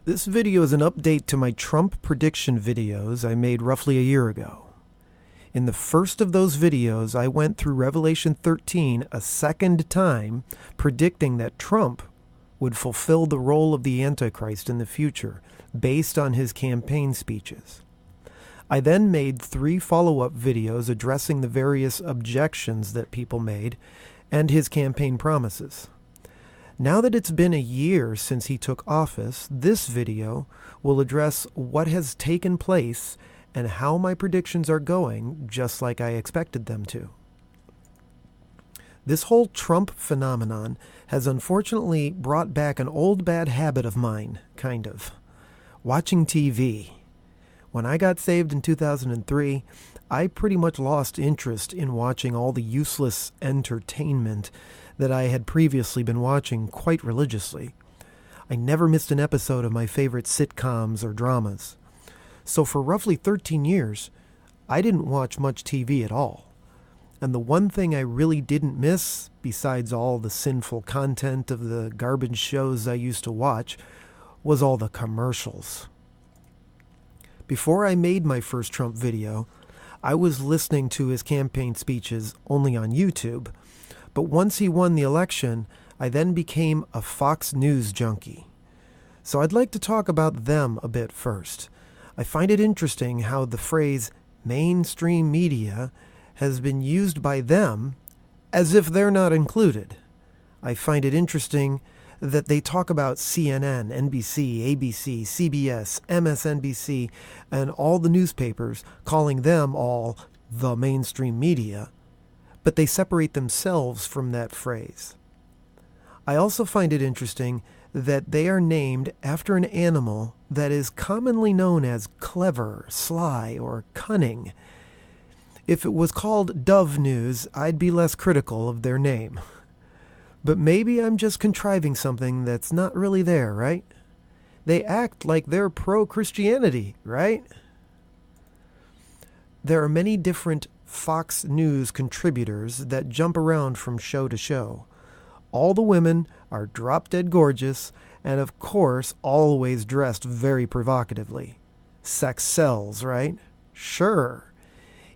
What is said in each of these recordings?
This video is an update to my Trump prediction videos I made roughly a year ago. In the first of those videos, I went through Revelation 13 a second time, predicting that Trump would fulfill the role of the Antichrist in the future, based on his campaign speeches. I then made 3 follow-up videos addressing the various objections that people made and his campaign promises. Now that it's been a year since he took office, this video will address what has taken place and how my predictions are going, just like I expected them to. This whole Trump phenomenon has unfortunately brought back an old bad habit of mine, kind of. Watching TV. When I got saved in 2003, I pretty much lost interest in watching all the useless entertainment that I had previously been watching quite religiously. I never missed an episode of my favorite sitcoms or dramas. So for roughly 13 years, I didn't watch much TV at all. And the one thing I really didn't miss, besides all the sinful content of the garbage shows I used to watch, was all the commercials. Before I made my first Trump video, I was listening to his campaign speeches only on YouTube, but once he won the election, I then became a Fox News junkie. So I'd like to talk about them a bit first. I find it interesting how the phrase mainstream media has been used by them as if they're not included. I find it interesting that they talk about CNN, NBC, ABC, CBS, MSNBC, and all the newspapers, calling them all the mainstream media, but they separate themselves from that phrase. I also find it interesting that they are named after an animal that is commonly known as clever, sly, or cunning. If it was called Dove News, I'd be less critical of their name. But maybe I'm just contriving something that's not really there, right? They act like they're pro-Christianity, right? There are many different Fox News contributors that jump around from show to show. All the women are drop-dead gorgeous and, of course, always dressed very provocatively. Sex sells, right? Sure.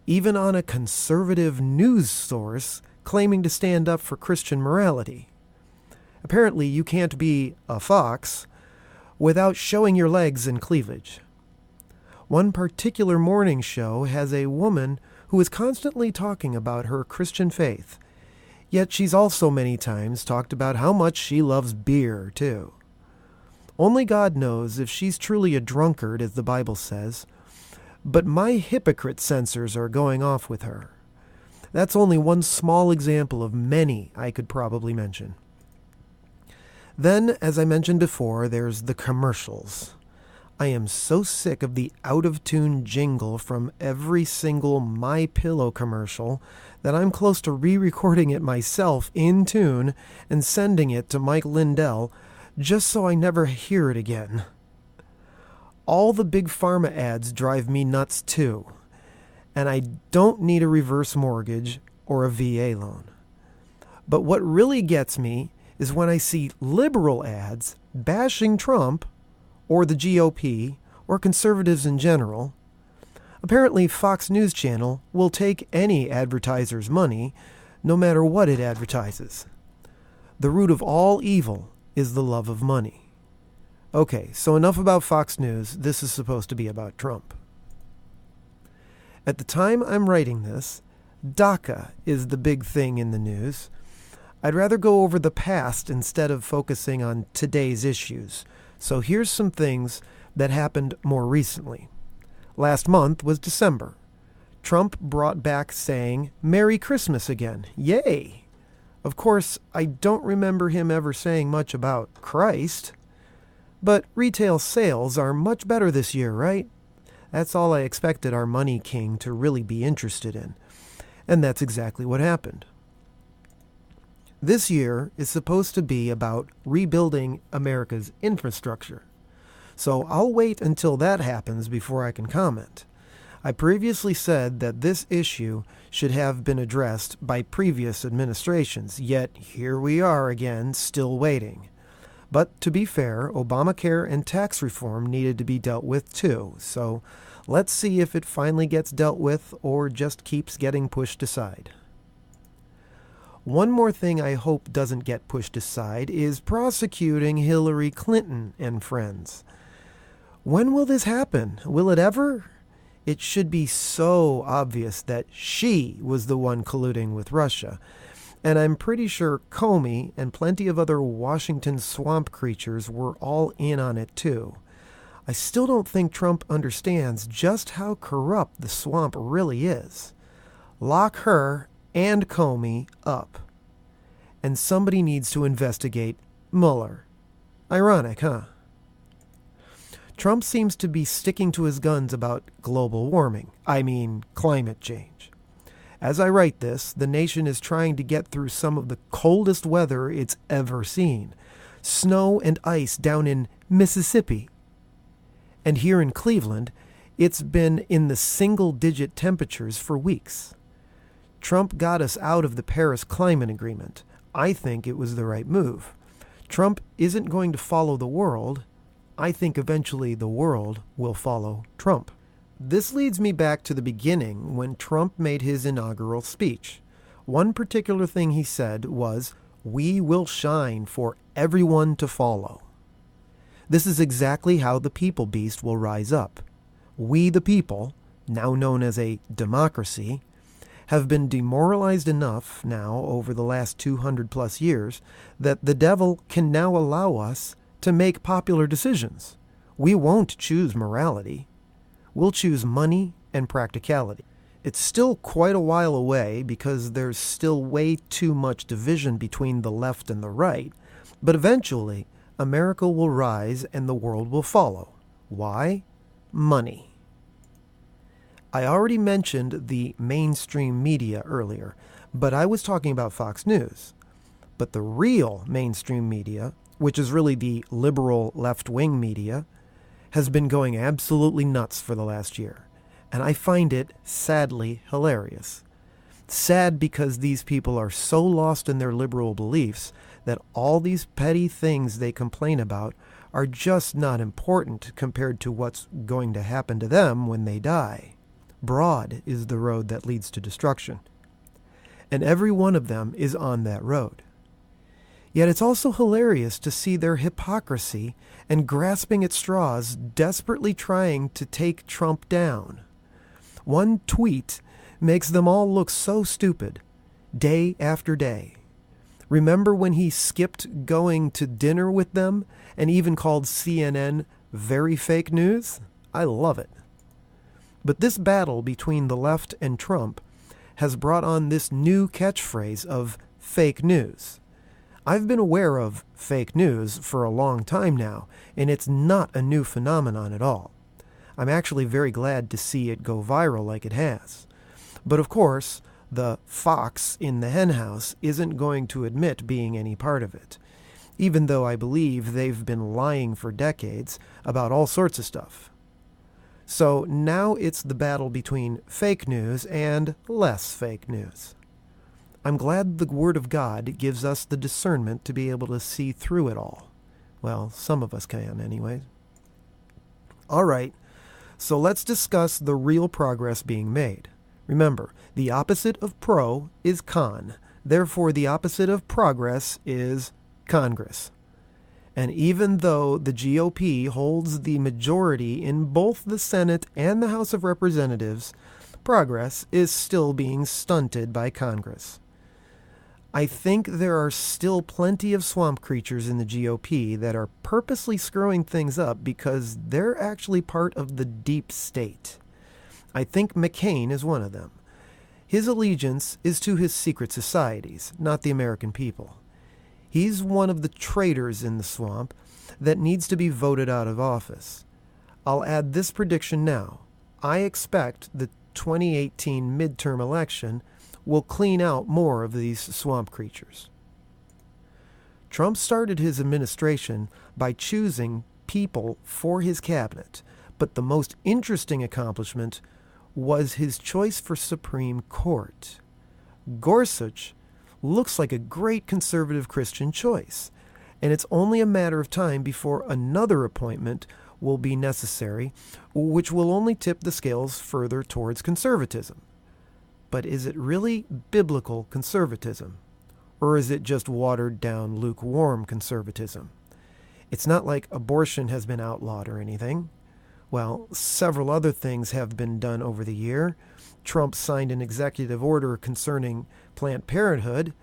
Even on a conservative news source claiming to stand up for Christian morality. Apparently, you can't be a fox without showing your legs and cleavage. One particular morning show has a woman who is constantly talking about her Christian faith, yet she's also many times talked about how much she loves beer, too. Only God knows if she's truly a drunkard, as the Bible says, but my hypocrite sensors are going off with her. That's only one small example of many I could probably mention. Then, as I mentioned before, there's the commercials. I am so sick of the out-of-tune jingle from every single My Pillow commercial that I'm close to re-recording it myself in tune and sending it to Mike Lindell just so I never hear it again. All the big pharma ads drive me nuts too, and I don't need a reverse mortgage or a VA loan. But what really gets me is when I see liberal ads bashing Trump or the GOP, or conservatives in general. Apparently, Fox News Channel will take any advertiser's money, no matter what it advertises. The root of all evil is the love of money. Okay, so enough about Fox News. This is supposed to be about Trump. At the time I'm writing this, DACA is the big thing in the news. I'd rather go over the past instead of focusing on today's issues. So here's some things that happened more recently. Last month was December. Trump brought back saying, "Merry Christmas" again. Yay! Of course, I don't remember him ever saying much about Christ. But retail sales are much better this year, right? That's all I expected our money king to really be interested in. And that's exactly what happened. This year is supposed to be about rebuilding America's infrastructure. So I'll wait until that happens before I can comment. I previously said that this issue should have been addressed by previous administrations, yet here we are again, still waiting. But to be fair, Obamacare and tax reform needed to be dealt with too. So let's see if it finally gets dealt with or just keeps getting pushed aside. One more thing I hope doesn't get pushed aside is prosecuting Hillary Clinton and friends. When will this happen? Will it ever? It should be so obvious that she was the one colluding with Russia. And I'm pretty sure Comey and plenty of other Washington swamp creatures were all in on it too. I still don't think Trump understands just how corrupt the swamp really is. Lock her and Comey up. And somebody needs to investigate Mueller. Ironic, huh? Trump seems to be sticking to his guns about global warming. I mean, climate change. As I write this, the nation is trying to get through some of the coldest weather it's ever seen. Snow and ice down in Mississippi. And here in Cleveland, it's been in the single-digit temperatures for weeks. Trump got us out of the Paris Climate Agreement. I think it was the right move. Trump isn't going to follow the world. I think eventually the world will follow Trump. This leads me back to the beginning when Trump made his inaugural speech. One particular thing he said was, "We will shine for everyone to follow." This is exactly how the people beast will rise up. We the people, now known as a democracy, have been demoralized enough now over the last 200 plus years that the devil can now allow us to make popular decisions. We won't choose morality. We'll choose money and practicality. It's still quite a while away because there's still way too much division between the left and the right, but eventually America will rise and the world will follow. Why? Money. I already mentioned the mainstream media earlier, but I was talking about Fox News. But the real mainstream media, which is really the liberal left-wing media, has been going absolutely nuts for the last year. And I find it sadly hilarious. Sad because these people are so lost in their liberal beliefs that all these petty things they complain about are just not important compared to what's going to happen to them when they die. Broad is the road that leads to destruction. And every one of them is on that road. Yet it's also hilarious to see their hypocrisy and grasping at straws, desperately trying to take Trump down. One tweet makes them all look so stupid, day after day. Remember when he skipped going to dinner with them and even called CNN very fake news? I love it. But this battle between the left and Trump has brought on this new catchphrase of fake news. I've been aware of fake news for a long time now, and it's not a new phenomenon at all. I'm actually very glad to see it go viral like it has. But of course, the fox in the henhouse isn't going to admit being any part of it, even though I believe they've been lying for decades about all sorts of stuff. So now it's the battle between fake news and less fake news. I'm glad the Word of God gives us the discernment to be able to see through it all. Well, some of us can anyway. All right, so let's discuss the real progress being made. Remember, the opposite of pro is con. Therefore, the opposite of progress is Congress. And even though the GOP holds the majority in both the Senate and the House of Representatives, progress is still being stunted by Congress. I think there are still plenty of swamp creatures in the GOP that are purposely screwing things up because they're actually part of the deep state. I think McCain is one of them. His allegiance is to his secret societies, not the American people. He's one of the traitors in the swamp that needs to be voted out of office. I'll add this prediction now. I expect the 2018 midterm election will clean out more of these swamp creatures. Trump started his administration by choosing people for his cabinet, but the most interesting accomplishment was his choice for Supreme Court. Gorsuch looks like a great conservative Christian choice, And it's only a matter of time before another appointment will be necessary, which will only tip the scales further towards conservatism. But is it really biblical conservatism? Or is it just watered down, lukewarm conservatism? It's not like abortion has been outlawed or anything. Well, several other things have been done over the year. Trump signed an executive order concerning Planned Parenthood,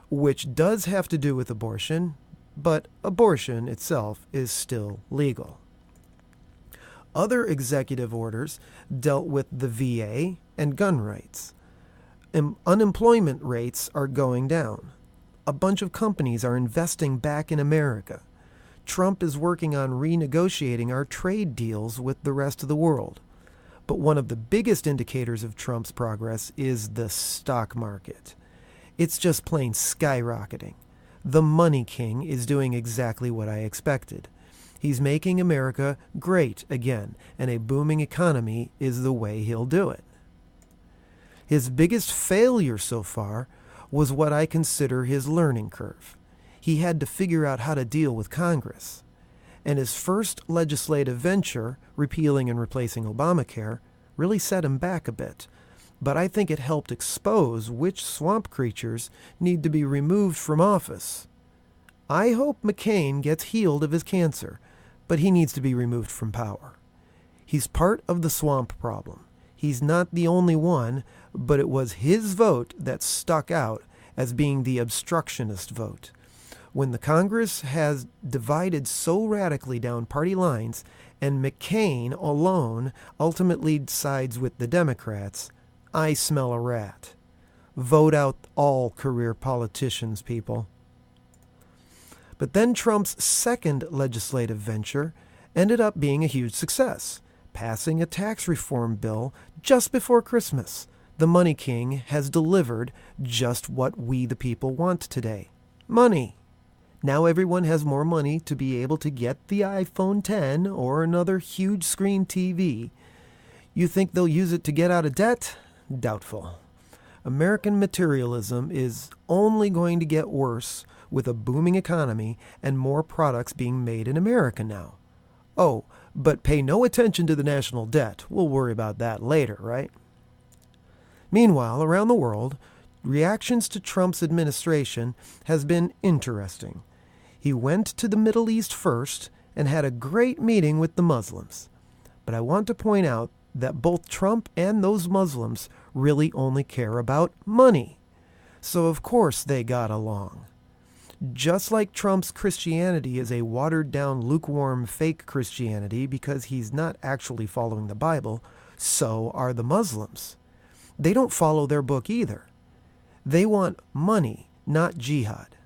which does have to do with abortion, but abortion itself is still legal. Other executive orders dealt with the VA and gun rights. Unemployment rates are going down. A bunch of companies are investing back in America. Trump is working on renegotiating our trade deals with the rest of the world. But one of the biggest indicators of Trump's progress is the stock market. It's just plain skyrocketing. The money king is doing exactly what I expected. He's making America great again, and a booming economy is the way he'll do it. His biggest failure so far was what I consider his learning curve. He had to figure out how to deal with Congress. And his first legislative venture, repealing and replacing Obamacare, really set him back a bit. But I think it helped expose which swamp creatures need to be removed from office. I hope McCain gets healed of his cancer, but he needs to be removed from power. He's part of the swamp problem. He's not the only one, but it was his vote that stuck out as being the obstructionist vote. When the Congress has divided so radically down party lines, and McCain alone ultimately sides with the Democrats, I smell a rat. Vote out all career politicians, people. But then Trump's second legislative venture ended up being a huge success, passing a tax reform bill just before Christmas. The money king has delivered just what we the people want today. Money. Now everyone has more money to be able to get the iPhone 10 or another huge screen TV. You think they'll use it to get out of debt? Doubtful. American materialism is only going to get worse with a booming economy and more products being made in America now. Oh, but pay no attention to the national debt. We'll worry about that later, right? Meanwhile, around the world, reactions to Trump's administration has been interesting. He went to the Middle East first and had a great meeting with the Muslims. But I want to point out that both Trump and those Muslims really only care about money. So of course they got along. Just like Trump's Christianity is a watered-down, lukewarm, fake Christianity because he's not actually following the Bible, so are the Muslims. They don't follow their book either. They want money, not jihad.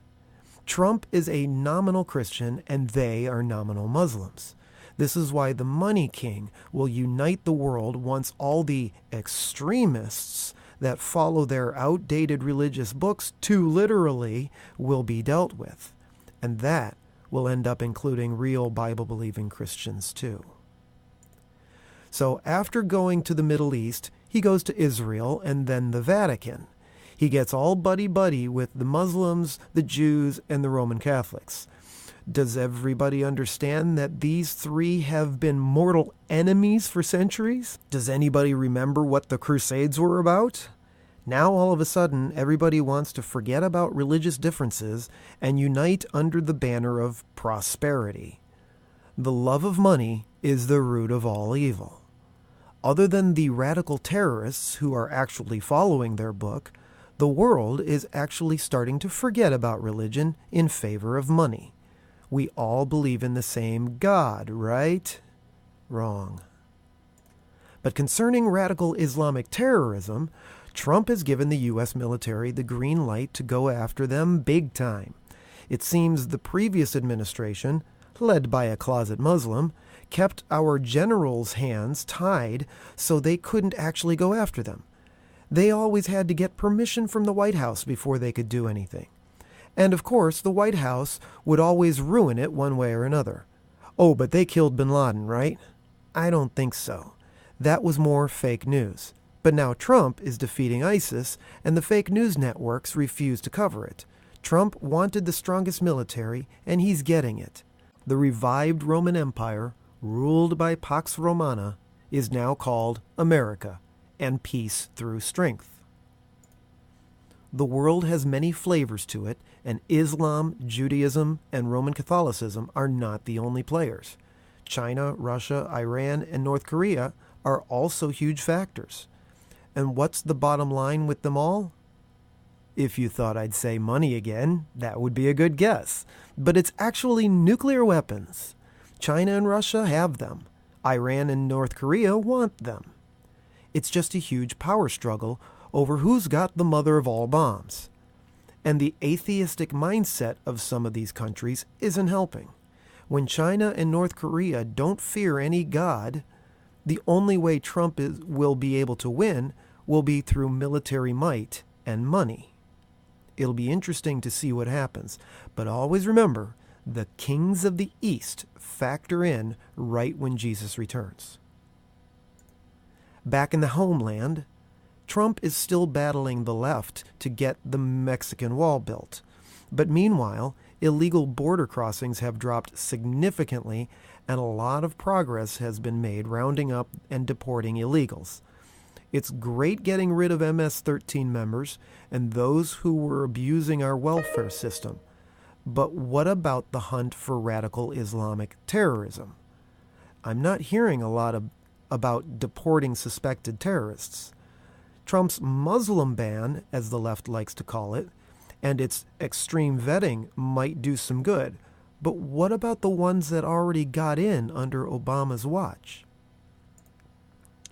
Trump is a nominal Christian and they are nominal Muslims. This is why the money king will unite the world once all the extremists that follow their outdated religious books too literally will be dealt with. And that will end up including real Bible-believing Christians too. So after going to the Middle East, he goes to Israel and then the Vatican. He gets all buddy-buddy with the Muslims, the Jews, and the Roman Catholics. Does everybody understand that these three have been mortal enemies for centuries? Does anybody remember what the Crusades were about? Now all of a sudden, everybody wants to forget about religious differences and unite under the banner of prosperity. The love of money is the root of all evil. Other than the radical terrorists who are actually following their book, the world is actually starting to forget about religion in favor of money. We all believe in the same God, right? Wrong. But concerning radical Islamic terrorism, Trump has given the U.S. military the green light to go after them big time. It seems the previous administration, led by a closet Muslim, kept our generals' hands tied so they couldn't actually go after them. They always had to get permission from the White House before they could do anything. And of course, the White House would always ruin it one way or another. Oh, but they killed bin Laden, right? I don't think so. That was more fake news. But now Trump is defeating ISIS, and the fake news networks refuse to cover it. Trump wanted the strongest military, and he's getting it. The revived Roman Empire, ruled by Pax Romana, is now called America, and peace through strength. The world has many flavors to it, and Islam, Judaism, and Roman Catholicism are not the only players. China, Russia, Iran, and North Korea are also huge factors. And what's the bottom line with them all? If you thought I'd say money again, that would be a good guess. But it's actually nuclear weapons. China and Russia have them. Iran and North Korea want them. It's just a huge power struggle over who's got the mother of all bombs. And the atheistic mindset of some of these countries isn't helping. When China and North Korea don't fear any God, the only way Trump will be able to win will be through military might and money. It'll be interesting to see what happens, but always remember, the kings of the East factor in right when Jesus returns. Back in the homeland, Trump is still battling the left to get the Mexican wall built. But meanwhile, illegal border crossings have dropped significantly, and a lot of progress has been made rounding up and deporting illegals. It's great getting rid of MS-13 members and those who were abusing our welfare system. But what about the hunt for radical Islamic terrorism? I'm not hearing a lot about deporting suspected terrorists. Trump's Muslim ban, as the left likes to call it, and its extreme vetting might do some good. But what about the ones that already got in under Obama's watch?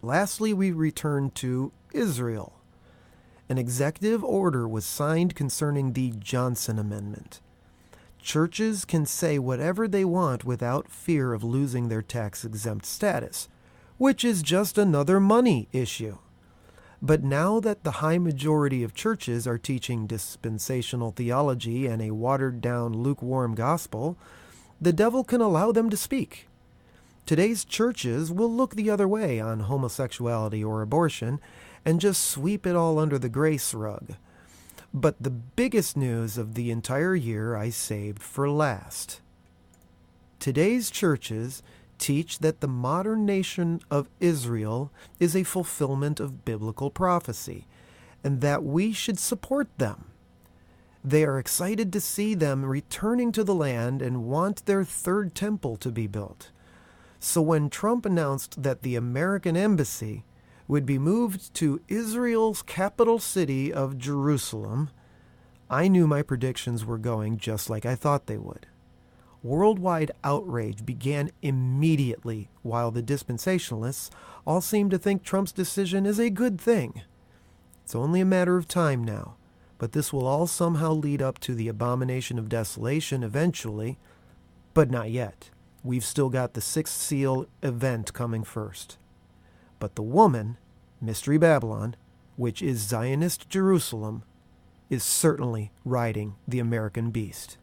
Lastly, we return to Israel. An executive order was signed concerning the Johnson Amendment. Churches can say whatever they want without fear of losing their tax-exempt status, which is just another money issue. But now that the high majority of churches are teaching dispensational theology and a watered-down, lukewarm gospel, the devil can allow them to speak. Today's churches will look the other way on homosexuality or abortion and just sweep it all under the grace rug. But the biggest news of the entire year I saved for last. Today's churches teach that the modern nation of Israel is a fulfillment of biblical prophecy, and that we should support them. They are excited to see them returning to the land and want their third temple to be built. So when Trump announced that the American embassy would be moved to Israel's capital city of Jerusalem, I knew my predictions were going just like I thought they would. Worldwide outrage began immediately, while the dispensationalists all seem to think Trump's decision is a good thing. It's only a matter of time now, but this will all somehow lead up to the abomination of desolation eventually, but not yet. We've still got the sixth seal event coming first. But the woman, Mystery Babylon, which is Zionist Jerusalem, is certainly riding the American beast.